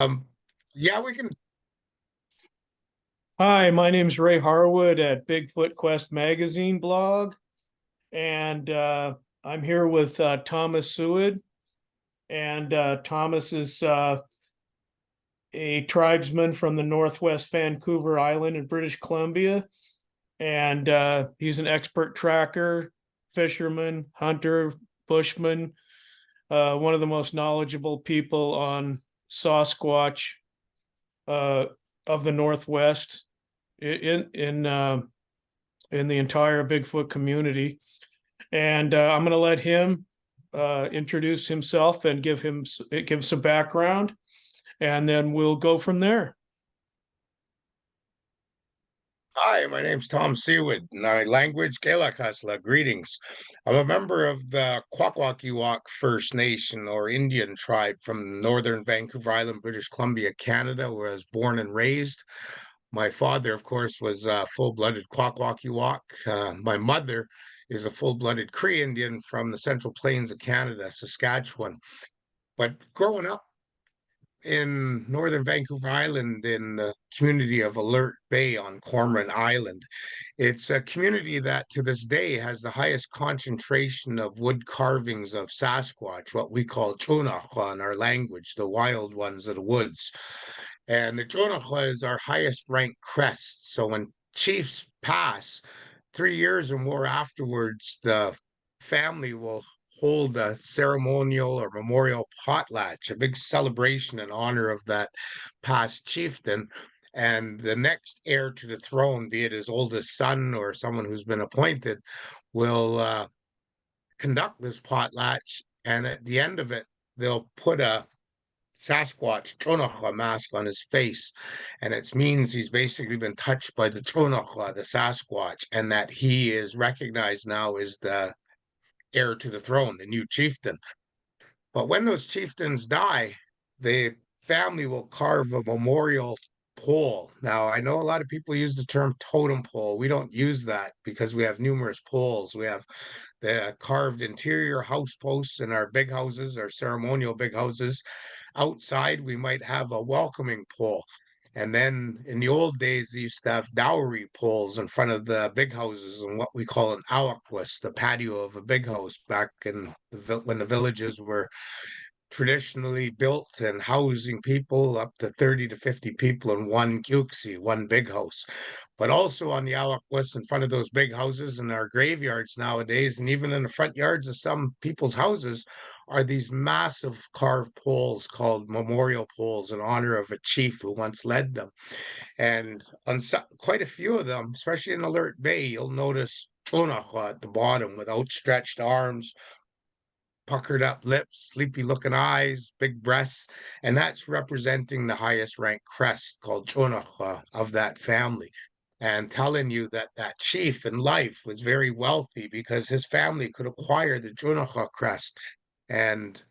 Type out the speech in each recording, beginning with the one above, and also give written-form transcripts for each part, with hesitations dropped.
Um, yeah, we can. Hi, my name's Ray Harwood at Bigfoot Quest magazine blog, and I'm here with Thomas Sewid. And Thomas is a tribesman from the Northwest Vancouver Island in British Columbia, and he's an expert tracker, fisherman, hunter, bushman, one of the most knowledgeable people on Sasquatch uh, of the Northwest in the entire Bigfoot community. And I'm going to let him introduce himself and give some background, and then we'll go from there. Hi, my name's Tom Sewid. My language, Kwakwaka'wakw. Greetings. I'm a member of the Kwakwaka'wakw First Nation or Indian tribe from northern Vancouver Island, British Columbia, Canada, where I was born and raised. My father, of course, was full-blooded Kwakwaka'wakw. My mother is a full-blooded Cree Indian from the Central Plains of Canada, Saskatchewan. But growing up in northern Vancouver Island in the community of Alert Bay on Cormorant Island. It's a community that to this day has the highest concentration of wood carvings of Sasquatch, what we call chonahwa in our language, the wild ones of the woods. And the chonahwa is our highest ranked crest. So when chiefs pass, 3 years or more afterwards, the family will hold a ceremonial or memorial potlatch, a big celebration in honor of that past chieftain. And the next heir to the throne, be it his oldest son or someone who's been appointed, will conduct this potlatch. And at the end of it, they'll put a Sasquatch Chonahua mask on his face. And it means he's basically been touched by the Chonahua, the Sasquatch, and that he is recognized now as the heir to the throne, the new chieftain. But when those chieftains die, the family will carve a memorial pole. Now, I know a lot of people use the term totem pole. We don't use that because we have numerous poles. We have the carved interior house posts in our big houses, our ceremonial big houses. Outside, we might have a welcoming pole. And then in the old days, they used to have dowry poles in front of the big houses and what we call an awkwus, the patio of a big house back in when the villages were traditionally built and housing people up to 30 to 50 people in one cukesy, one big house. But also on the Alaquas in front of those big houses and our graveyards nowadays, and even in the front yards of some people's houses, are these massive carved poles called memorial poles in honor of a chief who once led them. And on quite a few of them, especially in Alert Bay, you'll notice Chonahua at the bottom with outstretched arms, puckered up lips, sleepy looking eyes, big breasts, and that's representing the highest ranked crest called Chonahua of that family. And telling you that that chief in life was very wealthy because his family could acquire the Chonahua crest. And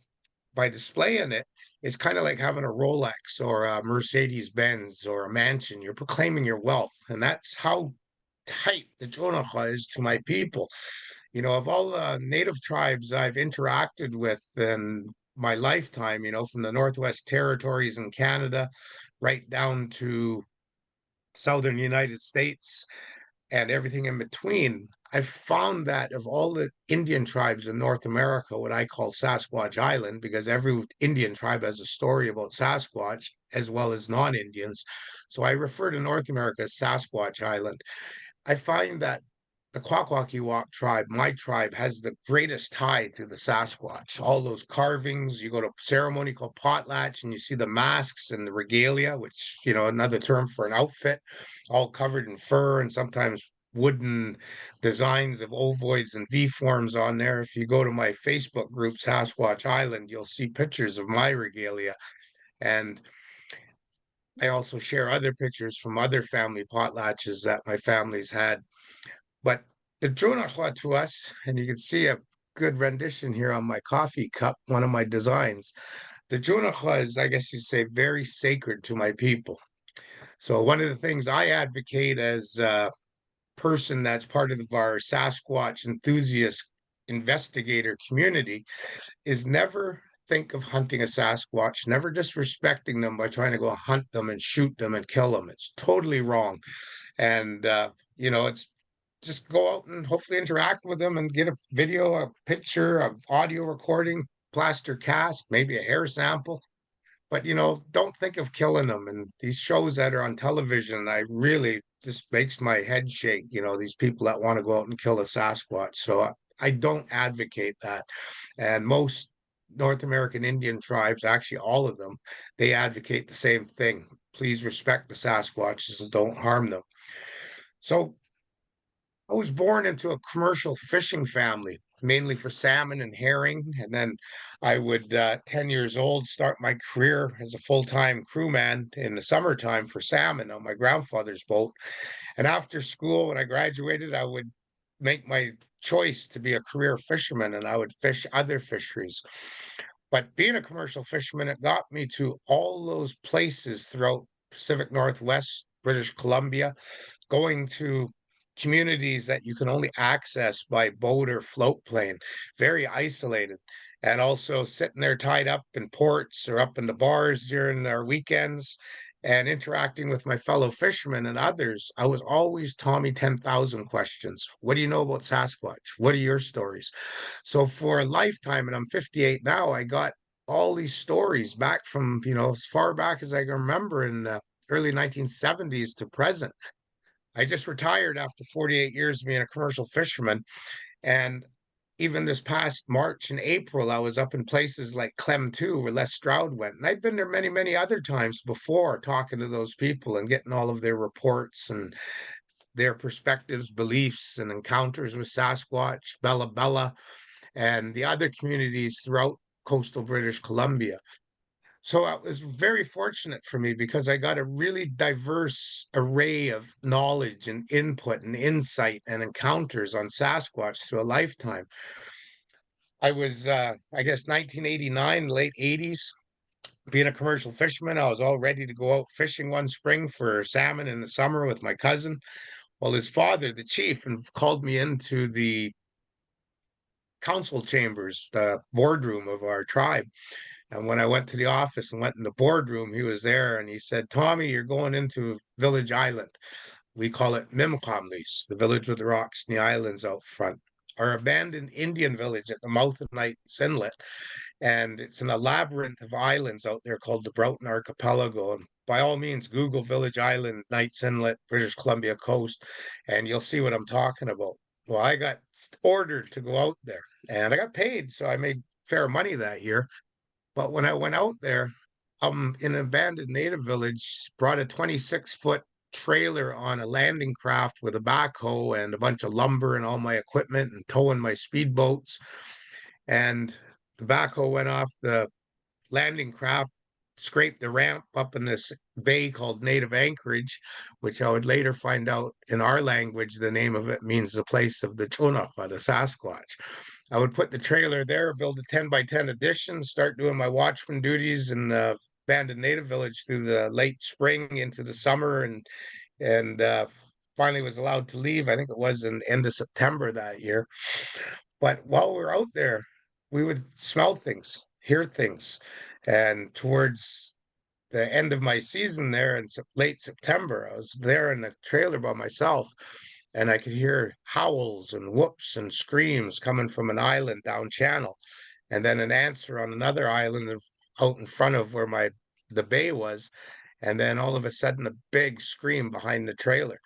by displaying it, it's kind of like having a Rolex or a Mercedes Benz or a mansion. You're proclaiming your wealth. And that's how tight the Chonahua is to my people. Of all the native tribes I've interacted with in my lifetime, from the Northwest Territories in Canada right down to southern United States and everything in between, I've found that of all the Indian tribes in North America, what I call Sasquatch Island, because every Indian tribe has a story about Sasquatch as well as non-Indians. So I refer to North America as Sasquatch Island. I find that the Kwakwaka'wakw tribe, my tribe, has the greatest tie to the Sasquatch. All those carvings, you go to a ceremony called potlatch and you see the masks and the regalia, which, another term for an outfit, all covered in fur and sometimes wooden designs of ovoids and V forms on there. If you go to my Facebook group, Sasquatch Island, you'll see pictures of my regalia. And I also share other pictures from other family potlatches that my family's had. But the Jonahua to us, and you can see a good rendition here on my coffee cup, one of my designs. The Jonahua is, I guess you say, very sacred to my people. So one of the things I advocate as a person that's part of our Sasquatch enthusiast investigator community is never think of hunting a Sasquatch, never disrespecting them by trying to go hunt them and shoot them and kill them. It's totally wrong. And, it's just go out and hopefully interact with them and get a video, a picture, a audio recording, plaster cast, maybe a hair sample. But, don't think of killing them. And these shows that are on television, I really just makes my head shake, these people that want to go out and kill a Sasquatch. So I don't advocate that. And most North American Indian tribes, actually all of them, they advocate the same thing. Please respect the Sasquatches and don't harm them. So I was born into a commercial fishing family, mainly for salmon and herring. And then I would, 10 years old, start my career as a full-time crewman in the summertime for salmon on my grandfather's boat. And after school, when I graduated, I would make my choice to be a career fisherman and I would fish other fisheries. But being a commercial fisherman, it got me to all those places throughout Pacific Northwest, British Columbia, going to communities that you can only access by boat or float plane, very isolated. And also sitting there tied up in ports or up in the bars during our weekends and interacting with my fellow fishermen and others. I was always Tommy 10,000 questions. What do you know about Sasquatch? What are your stories? So for a lifetime, and I'm 58 now, I got all these stories back from, as far back as I can remember in the early 1970s to present. I just retired after 48 years being a commercial fisherman. And even this past March and April, I was up in places like Clem 2, where Les Stroud went. And I'd been there many, many other times before, talking to those people and getting all of their reports and their perspectives, beliefs, and encounters with Sasquatch, Bella Bella, and the other communities throughout coastal British Columbia. So it was very fortunate for me because I got a really diverse array of knowledge and input and insight and encounters on Sasquatch through a lifetime. I was, I guess, 1989, late 80s, being a commercial fisherman. I was all ready to go out fishing one spring for salmon in the summer with my cousin. Well, his father, the chief, called me into the council chambers, the boardroom of our tribe. And when I went to the office and went in the boardroom, he was there and he said, Tommy, you're going into Village Island. We call it Mimkamlis, the village with the rocks and the islands out front. Our abandoned Indian village at the mouth of Knight's Inlet. And it's in a labyrinth of islands out there called the Broughton Archipelago. And by all means, Google Village Island, Knight's Inlet, British Columbia coast, and you'll see what I'm talking about. Well, I got ordered to go out there and I got paid. So I made fair money that year. But when I went out there, in an abandoned native village, brought a 26-foot trailer on a landing craft with a backhoe and a bunch of lumber and all my equipment and towing my speedboats. And the backhoe went off the landing craft, scraped the ramp up in this bay called Native Anchorage, which I would later find out in our language, the name of it means the place of the Chunakwa, the Sasquatch. I would put the trailer there, build a 10 by 10 addition, start doing my watchman duties in the abandoned native village through the late spring into the summer and finally was allowed to leave. I think it was in the end of September that year. But while we were out there, we would smell things, hear things. And towards the end of my season there in late September, I was there in the trailer by myself and I could hear howls and whoops and screams coming from an island down channel. And then an answer on another island out in front of where the bay was. And then all of a sudden, a big scream behind the trailer.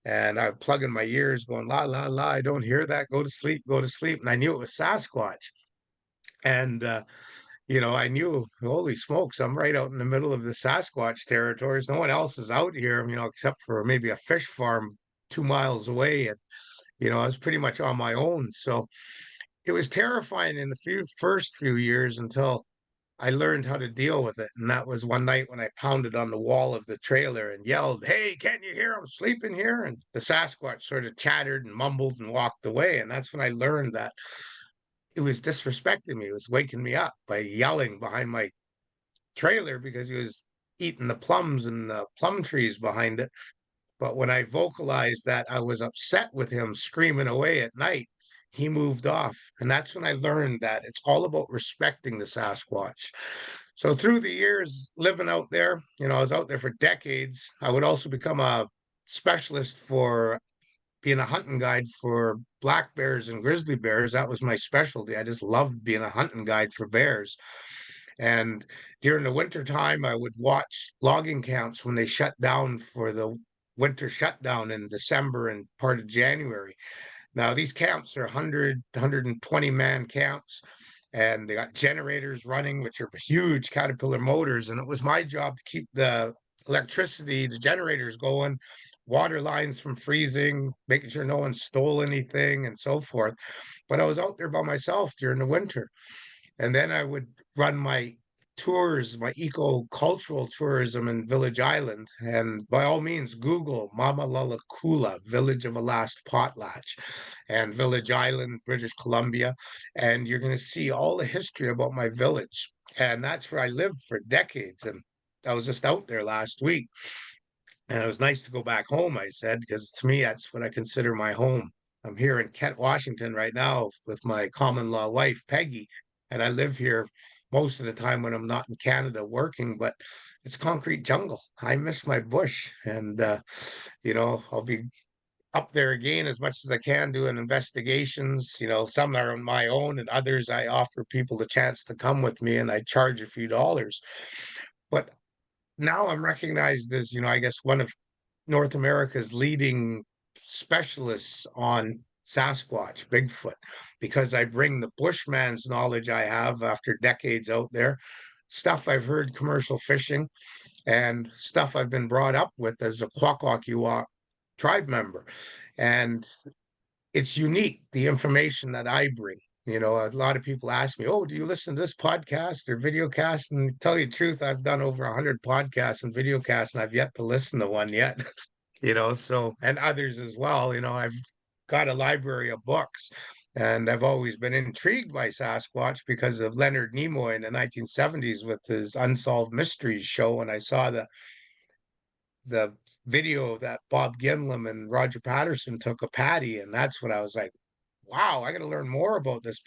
And I plug in my ears going, la, la, la, I don't hear that. Go to sleep, go to sleep. And I knew it was Sasquatch. And, I knew, holy smokes, I'm right out in the middle of the Sasquatch territories. No one else is out here, except for maybe a fish farm 2 miles away. And, I was pretty much on my own. So it was terrifying in the first few years until I learned how to deal with it. And that was one night when I pounded on the wall of the trailer and yelled, hey, can't you hear I'm sleeping here? And the Sasquatch sort of chattered and mumbled and walked away. And that's when I learned that it was disrespecting me. It was waking me up by yelling behind my trailer because he was eating the plums and the plum trees behind it. But when I vocalized that I was upset with him screaming away at night, he moved off. And that's when I learned that it's all about respecting the Sasquatch. So through the years living out there, I was out there for decades. I would also become a specialist for being a hunting guide for black bears and grizzly bears. That was my specialty. I just loved being a hunting guide for bears. And during the winter time, I would watch logging camps when they shut down for the winter shutdown in December and part of January. Now, these camps are 100, 120 man camps, and they got generators running, which are huge Caterpillar motors. And it was my job to keep the electricity, the generators going, water lines from freezing, making sure no one stole anything, and so forth. But I was out there by myself during the winter. And then I would run my tours, my eco-cultural tourism in Village Island. And by all means, Google Mama Kula, Village of a Last Potlatch, and Village Island, British Columbia. And you're going to see all the history about my village. And that's where I lived for decades. And I was just out there last week. And it was nice to go back home, I said, because to me, that's what I consider my home. I'm here in Kent, Washington right now with my common law wife, Peggy, and I live here most of the time when I'm not in Canada working, but it's concrete jungle. I miss my bush, and I'll be up there again as much as I can doing investigations. Some are on my own, and others I offer people the chance to come with me, and I charge a few dollars. But now I'm recognized as, I guess one of North America's leading specialists on Sasquatch, Bigfoot, because I bring the Bushman's knowledge I have after decades out there, stuff I've heard commercial fishing, and stuff I've been brought up with as a Kwakwaka'wakw tribe member. And it's unique, the information that I bring. A lot of people ask me, "Oh, do you listen to this podcast or videocast?" And to tell you the truth, I've done over 100 podcasts and videocasts, and I've yet to listen to one yet. So, and others as well. I've got a library of books, and I've always been intrigued by Sasquatch because of Leonard Nimoy in the 1970s with his Unsolved Mysteries show. And I saw the video that Bob Gimlin and Roger Patterson took of Patty, and that's when I was like, wow, I got to learn more about this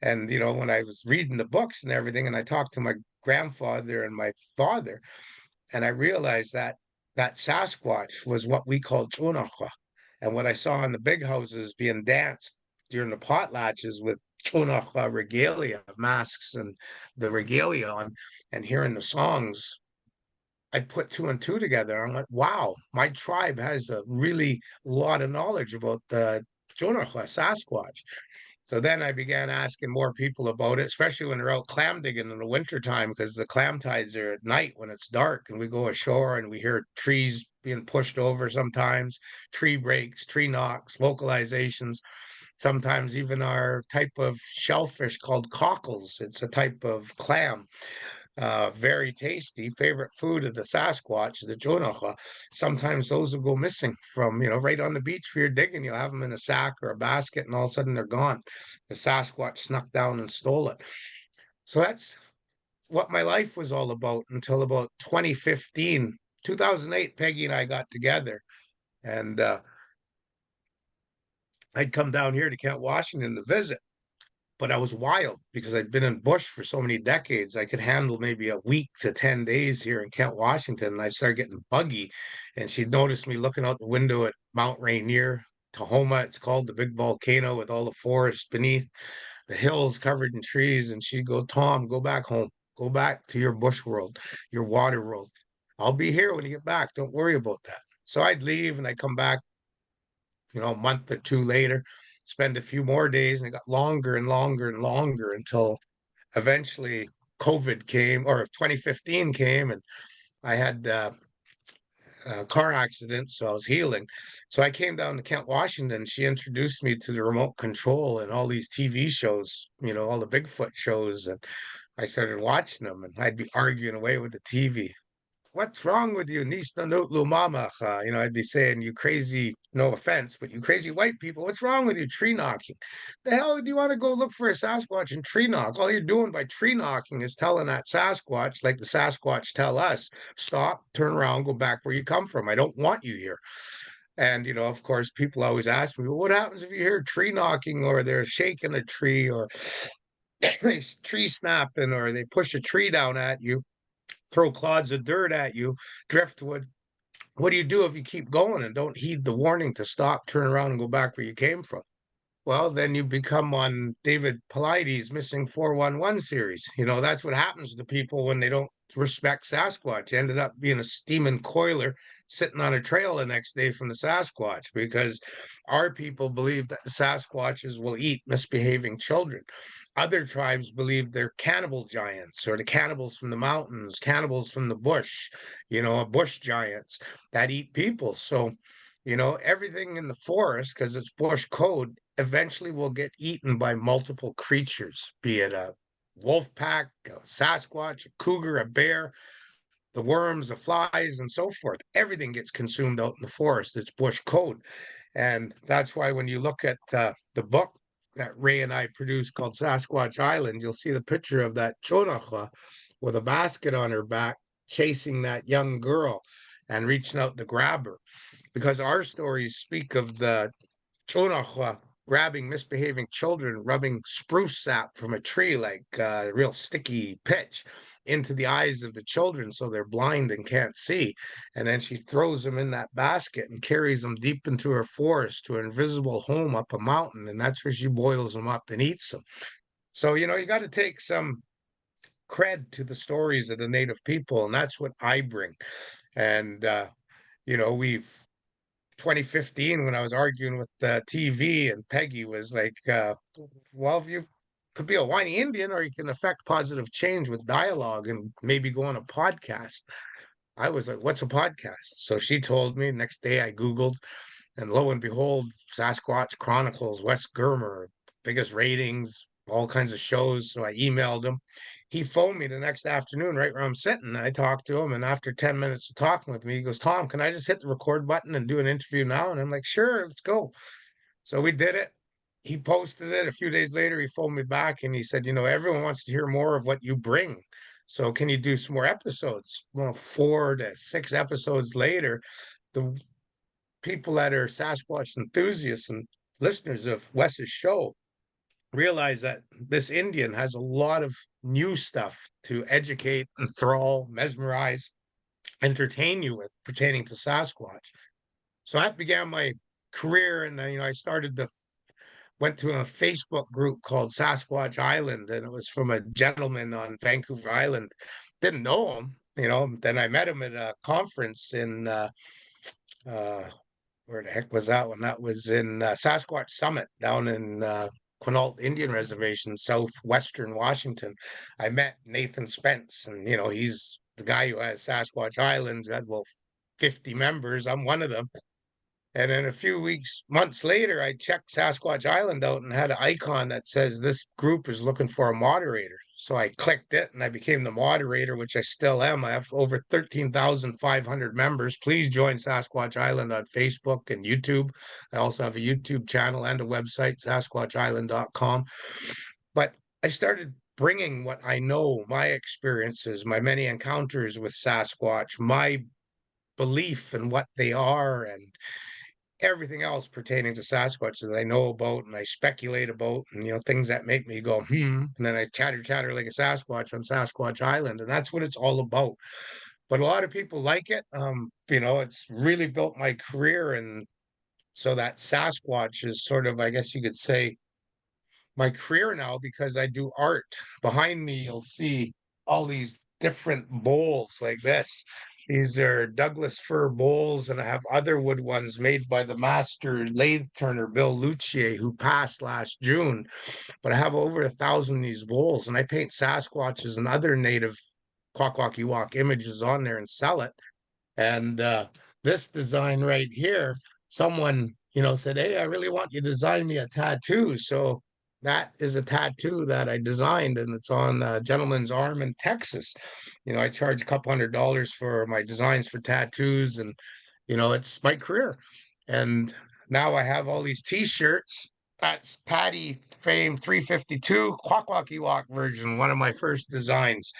and when I was reading the books and everything, and I talked to my grandfather and my father, and I realized that Sasquatch was what we call chunahwa. And what I saw in the big houses being danced during the potlatches with chunahwa regalia, masks and the regalia on, and hearing the songs, I put two and two together. I'm like, wow, my tribe has a really lot of knowledge about the chunahwa Sasquatch. So then I began asking more people about it, especially when they're out clam digging in the wintertime, because the clam tides are at night when it's dark and we go ashore and we hear trees being pushed over sometimes, tree breaks, tree knocks, vocalizations, sometimes even our type of shellfish called cockles. It's a type of clam, very tasty, favorite food of the Sasquatch, the Jonahua. Sometimes those will go missing from, right on the beach where you're digging. You'll have them in a sack or a basket, and all of a sudden they're gone. The Sasquatch snuck down and stole it. So that's what my life was all about until about 2015. 2008, Peggy and I got together, and I'd come down here to Kent, Washington to visit. But I was wild because I'd been in bush for so many decades. I could handle maybe a week to 10 days here in Kent, Washington. And I started getting buggy. And she'd noticed me looking out the window at Mount Rainier, Tahoma. It's called the big volcano with all the forest beneath, the hills covered in trees. And she'd go, Tom, go back home. Go back to your bush world, your water world. I'll be here when you get back. Don't worry about that. So I'd leave and I'd come back, a month or two later, spend a few more days, and it got longer and longer and longer until eventually COVID came, or 2015 came, and I had a car accident, so I was healing. So I came down to Kent, Washington. She introduced me to the remote control and all these TV shows, all the Bigfoot shows, and I started watching them, and I'd be arguing away with the TV. What's wrong with you? Nista nutlu mama. I'd be saying, you crazy, no offense, but you crazy white people, what's wrong with you? Tree knocking. The hell do you want to go look for a Sasquatch and tree knock? All you're doing by tree knocking is telling that Sasquatch, like the Sasquatch tell us, stop, turn around, go back where you come from. I don't want you here. And, of course, people always ask me, well, what happens if you hear a tree knocking or they're shaking a tree or tree snapping or they push a tree down at you, throw clods of dirt at you, driftwood? What do you do if you keep going and don't heed the warning to stop, turn around, and go back where you came from? Well, then you become on David Paulides' Missing 411 series. That's what happens to people when they don't respect Sasquatch. Ended up being a steaming coiler sitting on a trail the next day from the Sasquatch because our people believe that the Sasquatches will eat misbehaving children. Other tribes believe they're cannibal giants or the cannibals from the mountains, cannibals from the bush, bush giants that eat people. So, everything in the forest, because it's bush code, eventually will get eaten by multiple creatures, be it a wolf pack, a Sasquatch, a cougar, a bear, the worms, the flies, and so forth. Everything gets consumed out in the forest. It's bush code. And that's why when you look at the book that Ray and I produced called Sasquatch Island, you'll see the picture of that Chonachwa with a basket on her back chasing that young girl and reaching out to grab her. Because our stories speak of the Chonachwa grabbing misbehaving children, rubbing spruce sap from a tree like real sticky pitch into the eyes of the children so they're blind and can't see. And then she throws them in that basket and carries them deep into her forest to an invisible home up a mountain. And that's where she boils them up and eats them. So, you got to take some cred to the stories of the native people. And that's what I bring. And, we've 2015 when I was arguing with the TV and Peggy was like, well, if you could be a whiny Indian or you can affect positive change with dialogue and maybe go on a podcast. I was like, what's a podcast? So she told me. Next day I Googled, and lo and behold, Sasquatch Chronicles, Wes Germer, biggest ratings, all kinds of shows. So I emailed him. He phoned me the next afternoon right where I'm sitting. And I talked to him. And after 10 minutes of talking with me, he goes, Tom, can I just hit the record button and do an interview now? And I'm like, sure, let's go. So we did it. He posted it. A few days later, he phoned me back and he said, everyone wants to hear more of what you bring. So can you do some more episodes? Well, 4 to 6 episodes later, the people that are Sasquatch enthusiasts and listeners of Wes's show realize that this Indian has a lot of new stuff to educate, enthrall, mesmerize, entertain you with pertaining to Sasquatch. So that began my career, and I went to a Facebook group called Sasquatch Island, and it was from a gentleman on Vancouver Island. Didn't know him, Then I met him at a conference in uh, where the heck was that one? That was in Sasquatch Summit down in Quinault Indian Reservation, southwestern Washington. I met Nathan Spence, and he's the guy who has Sasquatch Islands. Got well 50 members. I'm one of them. And then a few months later, I checked Sasquatch Island out and had an icon that says this group is looking for a moderator. So I clicked it and I became the moderator, which I still am. I have over 13,500 members. Please join Sasquatch Island on Facebook and YouTube. I also have a YouTube channel and a website, sasquatchisland.com. But I started bringing what I know, my experiences, my many encounters with Sasquatch, my belief in what they are, and everything else pertaining to Sasquatch that I know about and I speculate about, and things that make me go and then I chatter like a Sasquatch on Sasquatch Island, and that's what it's all about. But a lot of people like it. It's really built my career, and so that Sasquatch is sort of, I guess you could say, my career now because I do art. Behind me, you'll see all these different bowls like this. These are Douglas fir bowls, and I have other wood ones made by the master lathe turner, Bill Luce, who passed last June. But I have over 1,000 of these bowls, and I paint Sasquatches and other native Kwakwaka'wakw images on there and sell it. And this design right here, someone, said, hey, I really want you to design me a tattoo. So that is a tattoo that I designed, and it's on a gentleman's arm in Texas. I charge a couple $100 for my designs for tattoos, and, it's my career. And now I have all these T-shirts. That's Patty Fame 352 Kwakwaka'wakw version, one of my first designs.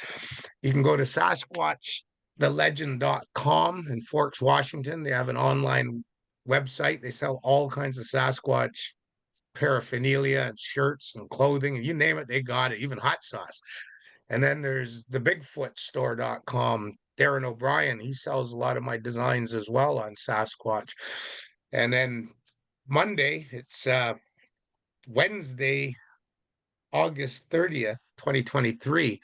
You can go to Sasquatch thelegend.com in Forks, Washington. They have an online website. They sell all kinds of Sasquatch paraphernalia and shirts and clothing, and you name it, they got it, even hot sauce. And then there's the bigfootstore.com. Darren O'Brien, he sells a lot of my designs as well on Sasquatch. And then Monday, it's Wednesday, August 30th, 2023.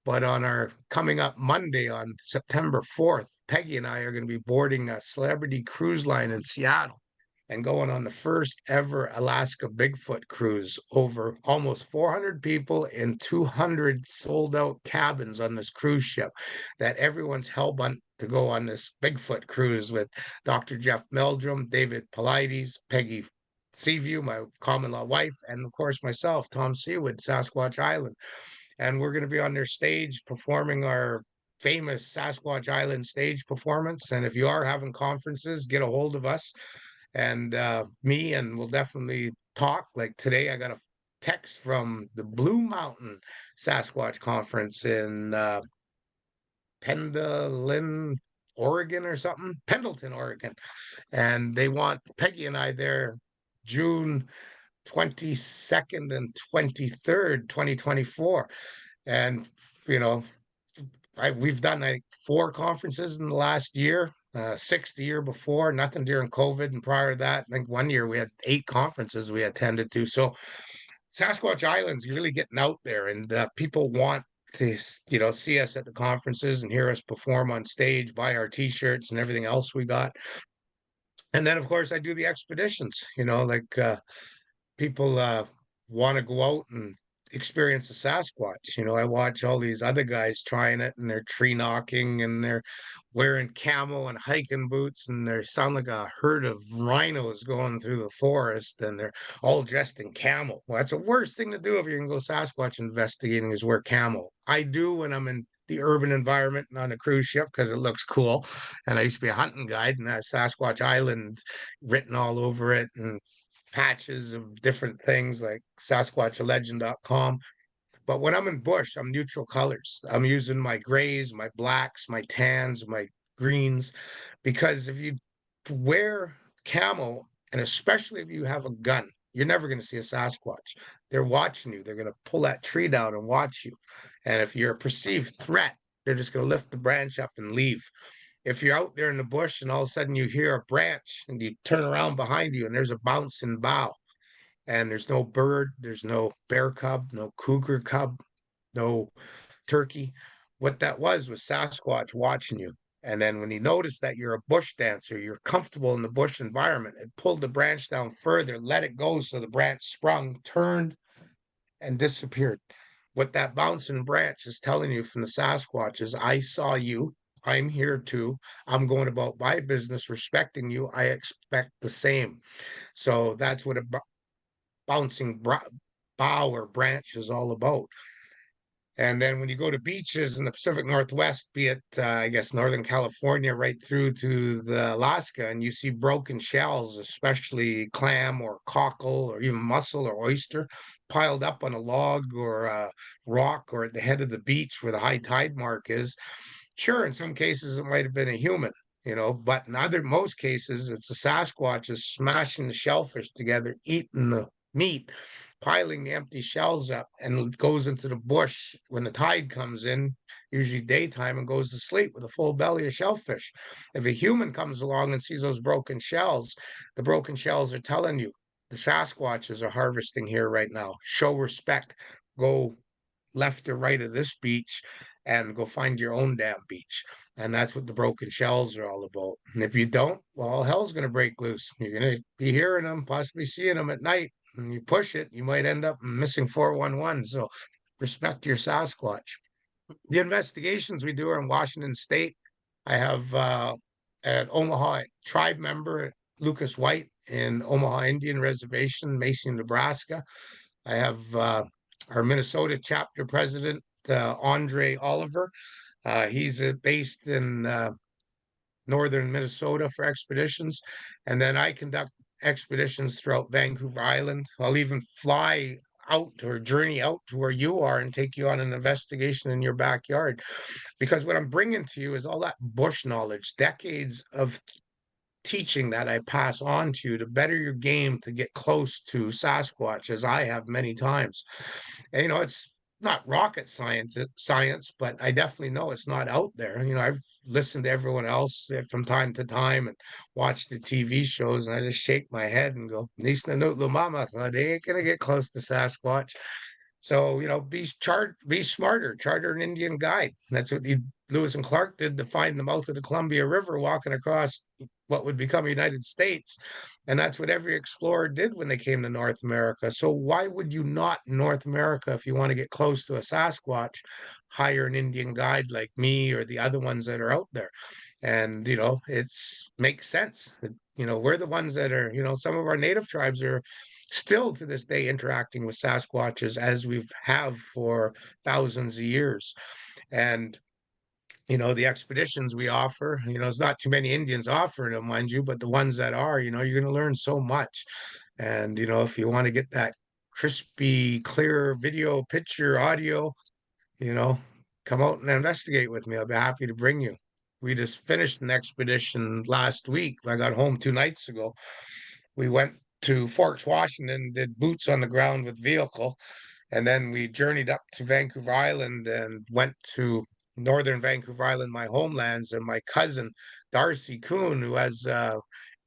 But on our coming up Monday on September 4th, Peggy and I are going to be boarding a celebrity cruise line in Seattle and going on the first ever Alaska Bigfoot cruise. Over almost 400 people in 200 sold out cabins on this cruise ship, that everyone's hellbent to go on this Bigfoot cruise with Dr. Jeff Meldrum, David Paulides, Peggy Seaview, my common law wife, and of course myself, Tom Sewid, Sasquatch Island. And we're going to be on their stage performing our famous Sasquatch Island stage performance. And if you are having conferences, get a hold of us and me, and we'll definitely talk. Like today, I got a text from the Blue Mountain Sasquatch Conference in Pendleton, Oregon or something, Pendleton, Oregon. And they want Peggy and I there June 22nd and 23rd, 2024. And, you know, we've done like 4 conferences in the last year, 6 the year before, nothing during COVID. And prior to that, I think one year we had 8 conferences we attended to. So Sasquatch Island's really getting out there, and people want to, see us at the conferences and hear us perform on stage, buy our t-shirts and everything else we got. And then, of course, I do the expeditions, like people want to go out and experience the Sasquatch. I watch all these other guys trying it, and they're tree knocking and they're wearing camo and hiking boots, and they sound like a herd of rhinos going through the forest, and they're all dressed in camo. Well, that's the worst thing to do if you're going to go Sasquatch investigating, is wear camo. I do when I'm in the urban environment and on a cruise ship because it looks cool. And I used to be a hunting guide, and that Sasquatch Island written all over it, and patches of different things like sasquatchalegend.com. But when I'm in bush, I'm neutral colors. I'm using my grays, my blacks, my tans, my greens, because if you wear camo, and especially if you have a gun, you're never going to see a Sasquatch. They're watching you. They're going to pull that tree down and watch you. And if you're a perceived threat, they're just going to lift the branch up and leave. If you're out there in the bush and all of a sudden you hear a branch and you turn around behind you and there's a bouncing bough, and there's no bird, there's no bear cub, no cougar cub, no turkey. What that was Sasquatch watching you. And then when he noticed that you're a bush dancer, you're comfortable in the bush environment, it pulled the branch down further, let it go so the branch sprung, turned, and disappeared. What that bouncing branch is telling you from the Sasquatch is, I saw you, I'm here too. I'm going about my business respecting you. I expect the same. So that's what a bouncing bough or branch is all about. And then when you go to beaches in the Pacific Northwest, be it, I guess, Northern California, right through to the Alaska, and you see broken shells, especially clam or cockle or even mussel or oyster, piled up on a log or a rock or at the head of the beach where the high tide mark is. Sure, in some cases, it might have been a human, but in most cases, it's the Sasquatch is smashing the shellfish together, eating the meat, piling the empty shells up, and goes into the bush when the tide comes in, usually daytime, and goes to sleep with a full belly of shellfish. If a human comes along and sees those broken shells, the broken shells are telling you the Sasquatches are harvesting here right now. Show respect. Go left or right of this beach and go find your own damn beach. And that's what the broken shells are all about. And if you don't, well, hell's going to break loose. You're going to be hearing them, possibly seeing them at night. And you push it, you might end up missing 411. So respect your Sasquatch. The investigations we do are in Washington State. I have an Omaha tribe member, Lucas White, in Omaha Indian Reservation, Mason, Nebraska. I have our Minnesota chapter president, Andre Oliver. He's based in northern Minnesota for expeditions. And then I conduct expeditions throughout Vancouver Island. I'll even fly out or journey out to where you are and take you on an investigation in your backyard. Because what I'm bringing to you is all that bush knowledge, decades of teaching that I pass on to you to better your game to get close to Sasquatch, as I have many times. And, it's not rocket science, but I definitely know it's not out there. I've listened to everyone else from time to time and watched the TV shows, and I just shake my head and go, "Nisna nut lumama, they ain't gonna get close to Sasquatch." So, be smarter, charter an Indian guide. That's what Lewis and Clark did to find the mouth of the Columbia River walking across what would become the United States. And that's what every explorer did when they came to North America. So why would you not in North America, if you want to get close to a Sasquatch, hire an Indian guide like me or the other ones that are out there? And, it's makes sense. We're the ones that are, some of our native tribes are still to this day interacting with Sasquatches as we've have for thousands of years. And the expeditions we offer, it's not too many Indians offering them, mind you, but the ones that are, you're going to learn so much. And if you want to get that crispy, clear video, picture, audio, you know, come out and investigate with me. I'll be happy to bring you. We just finished an expedition last week. I got home 2 nights ago. We went to Forks, Washington, did boots on the ground with vehicle, and then we journeyed up to Vancouver Island and went to northern Vancouver Island, my homelands, and my cousin Darcy Kuhn, who has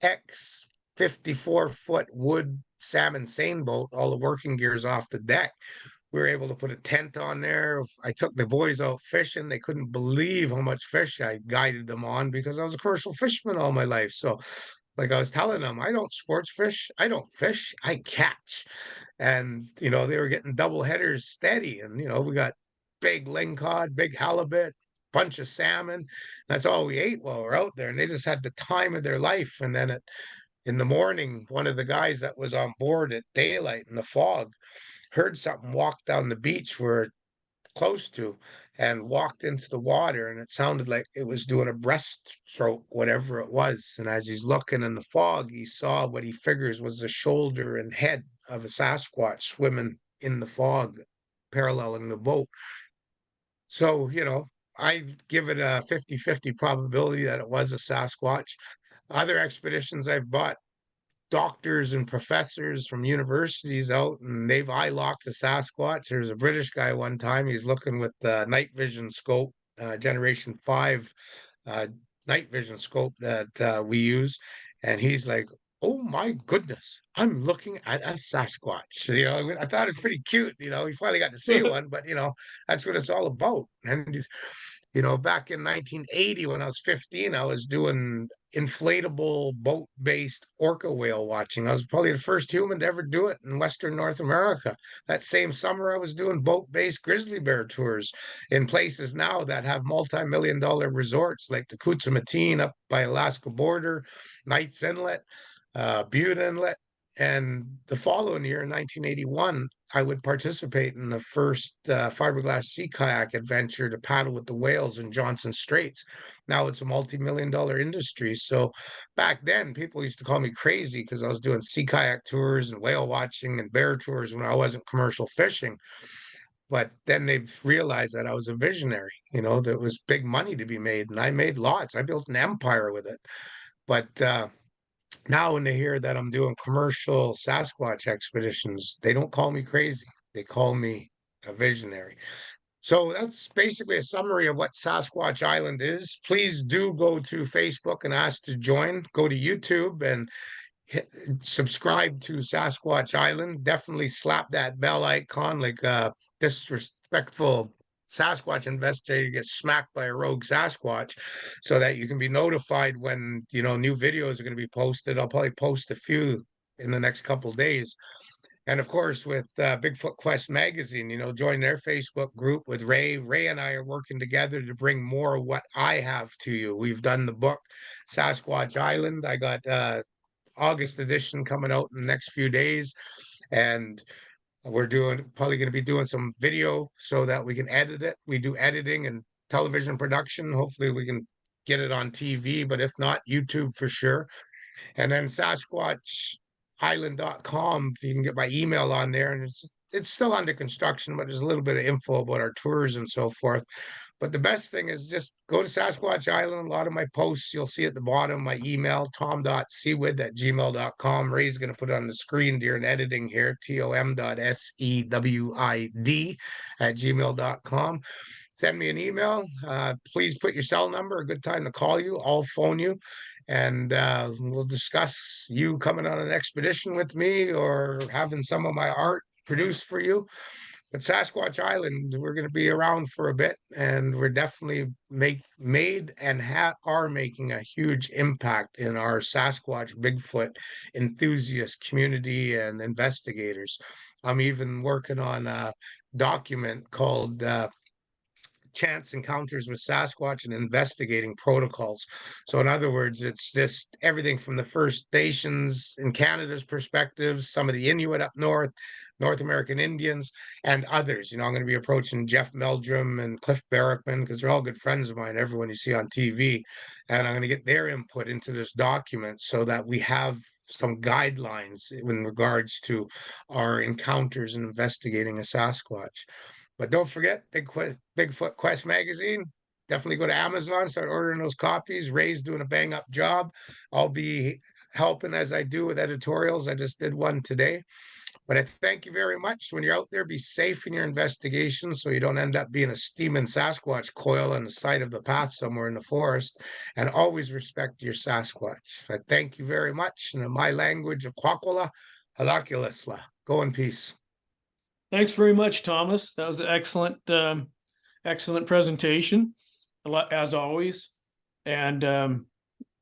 ex 54-foot wood salmon seine boat, all the working gears off the deck. We were able to put a tent on there. I took the boys out fishing. They couldn't believe how much fish I guided them on because I was a commercial fisherman all my life. So, like I was telling them, I don't sports fish. I don't fish. I catch. And, they were getting double headers steady. And, we got big lingcod, big halibut, bunch of salmon. That's all we ate while we we're out there. And they just had the time of their life. And then in the morning, one of the guys that was on board at daylight in the fog heard something walk down the beach we're close to and walked into the water, and it sounded like it was doing a breaststroke, whatever it was. And as he's looking in the fog, he saw what he figures was the shoulder and head of a Sasquatch swimming in the fog, paralleling the boat. So, I give it a 50-50 probability that it was a Sasquatch. Other expeditions I've bought doctors and professors from universities out, and they've eye locked a Sasquatch. There's a British guy one time, he's looking with the night vision scope, generation 5 night vision scope that we use, and he's like, "Oh my goodness, I'm looking at a Sasquatch." I thought it was pretty cute. He finally got to see one, but that's what it's all about. And back in 1980, when I was 15, I was doing inflatable boat-based orca whale watching. I was probably the first human to ever do it in Western North America. That same summer, I was doing boat-based grizzly bear tours in places now that have multi-million-dollar resorts like the Kutsumateen up by Alaska border, Knights Inlet, Butte Inlet. And the following year, in 1981, I would participate in the first fiberglass sea kayak adventure to paddle with the whales in Johnson Straits. Now it's a multi-million-dollar industry. So back then, people used to call me crazy because I was doing sea kayak tours and whale watching and bear tours when I wasn't commercial fishing. But then they realized that I was a visionary, there was big money to be made, and I made lots. I built an empire with it. But now when they hear that I'm doing commercial Sasquatch expeditions, they don't call me crazy. They call me a visionary. So that's basically a summary of what Sasquatch Island is. Please do go to Facebook and ask to join. Go to YouTube and subscribe to Sasquatch Island. Definitely slap that bell icon like a disrespectful Sasquatch investigator gets smacked by a rogue Sasquatch, so that you can be notified when new videos are going to be posted. I'll probably post a few in the next couple of days. And of course, with Bigfoot Quest magazine, join their Facebook group with Ray. Ray and I are working together to bring more of what I have to you. We've done the book Sasquatch Island. I got August edition coming out in the next few days, and we're probably going to be doing some video so that we can edit it. We do editing and television production. Hopefully we can get it on TV, but if not, YouTube for sure. And then SasquatchIsland.com, you can get my email on there, and it's still under construction, but there's a little bit of info about our tours and so forth. But the best thing is just go to Sasquatch Island. A lot of my posts, you'll see at the bottom, my email, tom.sewid@gmail.com. Ray's going to put it on the screen during editing here, tom.sewid@gmail.com. Send me an email. Please put your cell number, a good time to call you. I'll phone you, and we'll discuss you coming on an expedition with me or having some of my art produced for you. But Sasquatch Island, we're going to be around for a bit, and we're definitely made and are making a huge impact in our Sasquatch Bigfoot enthusiast community and investigators. I'm even working on a document called Chance Encounters with Sasquatch and Investigating Protocols. So, in other words, it's just everything from the First Nations in Canada's perspectives, some of the Inuit up north, North American Indians, and others. I'm going to be approaching Jeff Meldrum and Cliff Barrickman because they're all good friends of mine, everyone you see on TV. And I'm going to get their input into this document so that we have some guidelines in regards to our encounters and investigating a Sasquatch. But don't forget, Bigfoot Quest magazine. Definitely go to Amazon, start ordering those copies. Ray's doing a bang up job. I'll be helping as I do with editorials. I just did one today. But I thank you very much. When you're out there, be safe in your investigations so you don't end up being a steaming Sasquatch coil on the side of the path somewhere in the forest. And always respect your Sasquatch. I thank you very much. And in my language, Kwakwaka'wakw. Go in peace. Thanks very much, Thomas. That was an excellent presentation, as always. And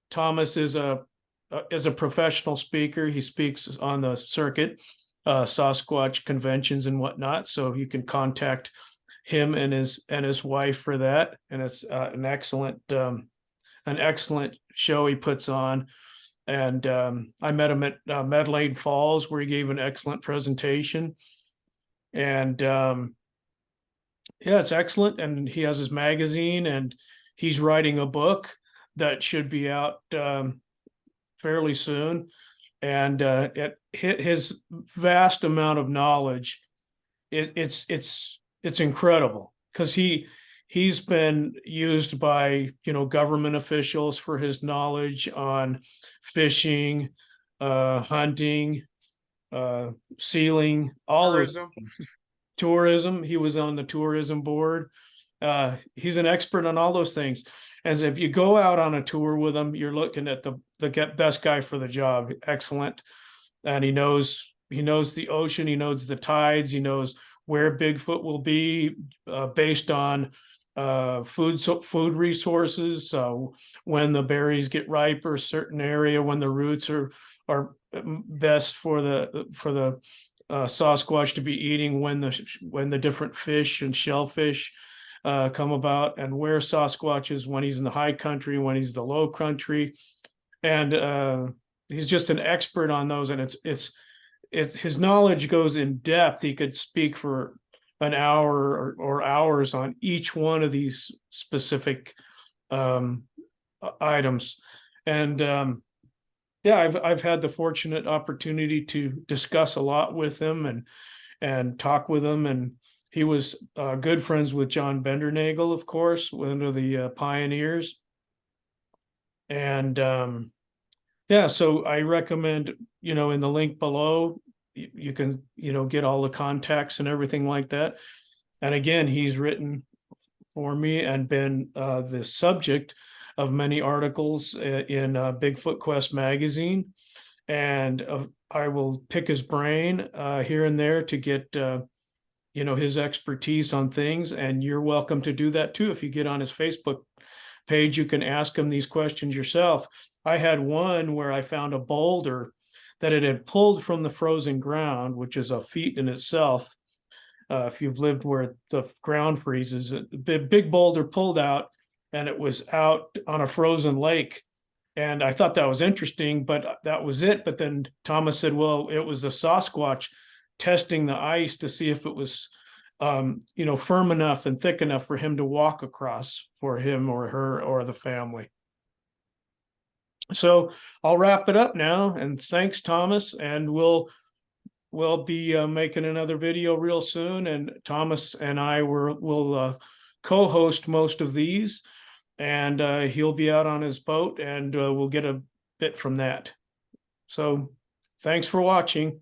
Thomas is a professional speaker. He speaks on the circuit, Sasquatch conventions and whatnot. So you can contact him and his wife for that. And it's an excellent show he puts on. And I met him at Medellin Falls, where he gave an excellent presentation. And yeah, it's excellent. And he has his magazine, and he's writing a book that should be out fairly soon. And his vast amount of knowledge, it's incredible, because he's been used by government officials for his knowledge on fishing, hunting, sealing, all Tourism. Tourism. He was on the tourism board. He's an expert on all those things. As if you go out on a tour with him, you're looking at the best guy for the job. Excellent. And he knows the ocean, he knows the tides, he knows where Bigfoot will be based on food resources. So when the berries get ripe or a certain area, when the roots are best for the Sasquatch to be eating, when the different fish and shellfish come about, and where Sasquatch is when he's in the high country, when he's the low country. And he's just an expert on those. And it's his knowledge goes in depth. He could speak for an hour or hours on each one of these specific items. And yeah, I've had the fortunate opportunity to discuss a lot with him and talk with him. And he was good friends with John Bendernagel, of course, one of the pioneers. And yeah, so I recommend, in the link below, you can, get all the contacts and everything like that. And again, he's written for me and been the subject of many articles in Bigfoot Quest magazine. And I will pick his brain here and there to get, his expertise on things. And you're welcome to do that too. If you get on his Facebook page, you can ask him these questions yourself. I had one where I found a boulder that it had pulled from the frozen ground, which is a feat in itself. If you've lived where the ground freezes, a big boulder pulled out, and it was out on a frozen lake. And I thought that was interesting, but that was it. But then Thomas said, well, it was a Sasquatch testing the ice to see if it was, firm enough and thick enough for him to walk across, for him or her or the family. So I'll wrap it up now. And thanks, Thomas. And we'll be making another video real soon. And Thomas and I will co-host most of these, and he'll be out on his boat, and we'll get a bit from that. So thanks for watching.